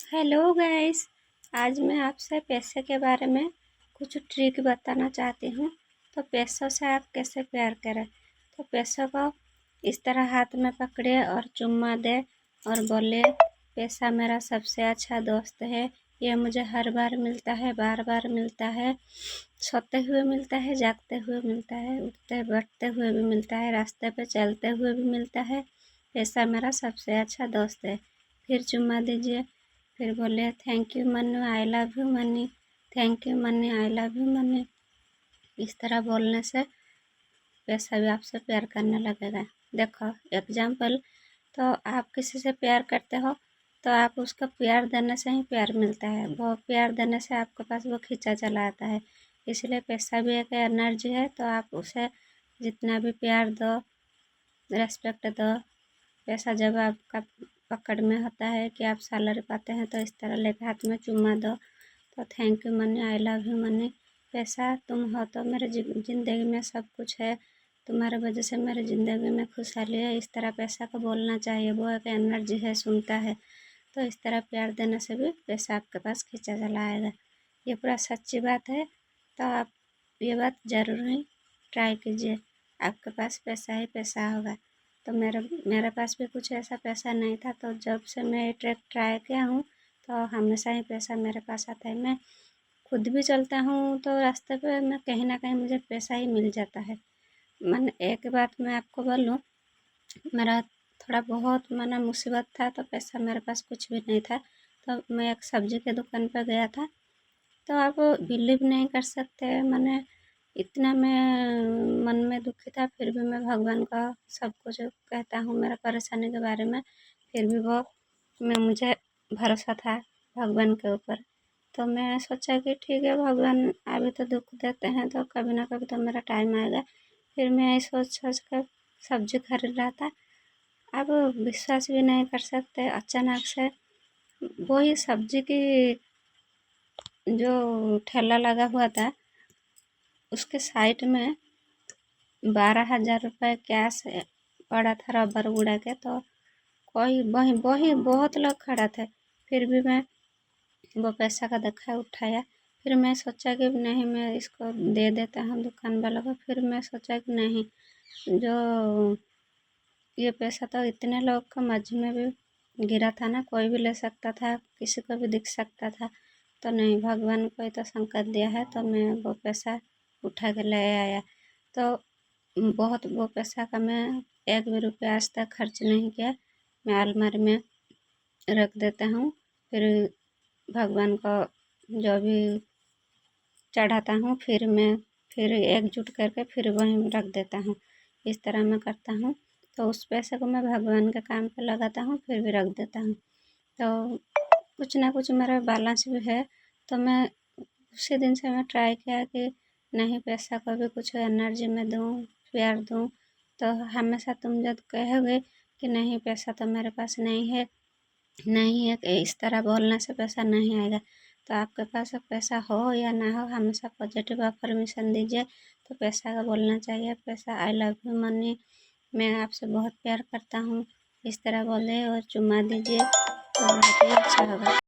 Hello guys. आज मैं आपसे पैसे के बारे में कुछ ट्रिक बताना चाहती हूँ। तो पैसों से आप कैसे प्यार करें। तो पैसों को इस तरह हाथ में पकड़े और चुम्मा दे और बोले, पैसा मेरा सबसे अच्छा दोस्त है। ये मुझे हर बार मिलता है, बार बार मिलता है, सोते हुए मिलता है, जागते हुए मिलता है, उठते बैठते हुए भी मिलता है, रास्ते पे चलते हुए भी मिलता है। पैसा मेरा सबसे अच्छा दोस्त है। फिर चुम्मा दीजिए। फिर बोले, thank you Mannu, I love you मन्नी, थैंक यू मन्नी, आई लव यू मन्नी। इस तरह बोलने से पैसा भी आपसे प्यार करने लगेगा। देखो एग्जाम्पल, तो आप किसी से प्यार करते हो तो आप उसको प्यार देने से ही प्यार मिलता है। वो प्यार देने से आपके पास वो खींचा चला आता है। इसलिए पैसा भी एक एनर्जी है। तो आप उसे जितना भी प्यार दो, रेस्पेक्ट दो। पैसा जब आपका पकड़ में होता है कि आप सैलरी पाते हैं, तो इस तरह लेके हाथ में चुम्मा दो। तो thank you money, I love you money. पैसा तुम हो तो मेरे ज़िंदगी में सब कुछ है, तुम्हारे वजह से मेरी ज़िंदगी में खुशहाली है। इस तरह पैसा को बोलना चाहिए। वो एक एनर्जी है, सुनता है। तो इस तरह प्यार देने से भी पैसा आपके पास खींचा चला आएगा। ये पूरा सच्ची बात है। तो आप ये बात ज़रूर ही ट्राई कीजिए। आपके पास पैसा ही पैसा होगा। तो मेरे पास भी कुछ ऐसा पैसा नहीं था। तो जब से मैं ये ट्रिक ट्राई किया हूँ, तो हमेशा ही पैसा मेरे पास आता है। मैं खुद भी चलता हूँ तो रास्ते पे मैं कहीं ना कहीं मुझे पैसा ही मिल जाता है। मैंने एक बात मैं आपको बोलूँ, मेरा थोड़ा बहुत माना मुसीबत था, तो पैसा मेरे पास कुछ भी नहीं था। तो मैं एक सब्जी के दुकान पर गया था। तो आप बिलीव नहीं कर सकते, मैंने इतना मैं मन में दुखी था, फिर भी मैं भगवान का सब कुछ कहता हूँ मेरा परेशानी के बारे में। फिर भी वो मुझे भरोसा था भगवान के ऊपर। तो मैं सोचा कि ठीक है, भगवान अभी तो दुख देते हैं, तो कभी ना कभी तो मेरा टाइम आएगा। फिर मैं ये सोच सोच कर सब्जी खरीद रहा था। आप विश्वास भी नहीं कर सकते, अचानक से वही सब्जी की जो ठेला लगा हुआ था, उसके साइड में 12,000 रुपये कैश पड़ा था, रबर उड़ा के। तो कोई वही वही बहुत लोग खड़ा थे। फिर भी मैं वो पैसा का देखा, उठाया। फिर मैं सोचा कि नहीं, मैं इसको दे देता हूँ दुकान वालों को। फिर मैं सोचा कि नहीं, जो ये पैसा तो इतने लोग का मझ में भी गिरा था ना, कोई भी ले सकता था, किसी को भी दिख सकता था। तो नहीं, भगवान को ही तो संकट दिया है। तो मैं वो पैसा उठा के ले आया। तो बहुत वो पैसा का मैं एक भी रुपया आज तक खर्च नहीं किया। मैं अलमारी में रख देता हूँ। फिर भगवान को जो भी चढ़ाता हूँ, फिर मैं फिर एकजुट करके फिर वहीं रख देता हूँ। इस तरह मैं करता हूँ। तो उस पैसे को मैं भगवान के काम पे लगाता हूँ, फिर भी रख देता हूँ। तो कुछ ना कुछ मेरा बैलेंस भी है। तो मैं उसी दिन से मैं ट्राई किया कि नहीं, पैसा को भी कुछ एनर्जी में दूँ, प्यार दूँ। तो हमेशा तुम जब कहोगे कि नहीं पैसा तो मेरे पास नहीं है, नहीं है, कि इस तरह बोलने से पैसा नहीं आएगा। तो आपके पास पैसा हो या ना हो, हमेशा पॉजिटिव अफर्मेशन दीजिए। तो पैसा का बोलना चाहिए, पैसा आई लव यू मनी, मैं आपसे बहुत प्यार करता हूँ, इस तरह बोले और चुम्मा दीजिए तो बहुत ही अच्छा होगा।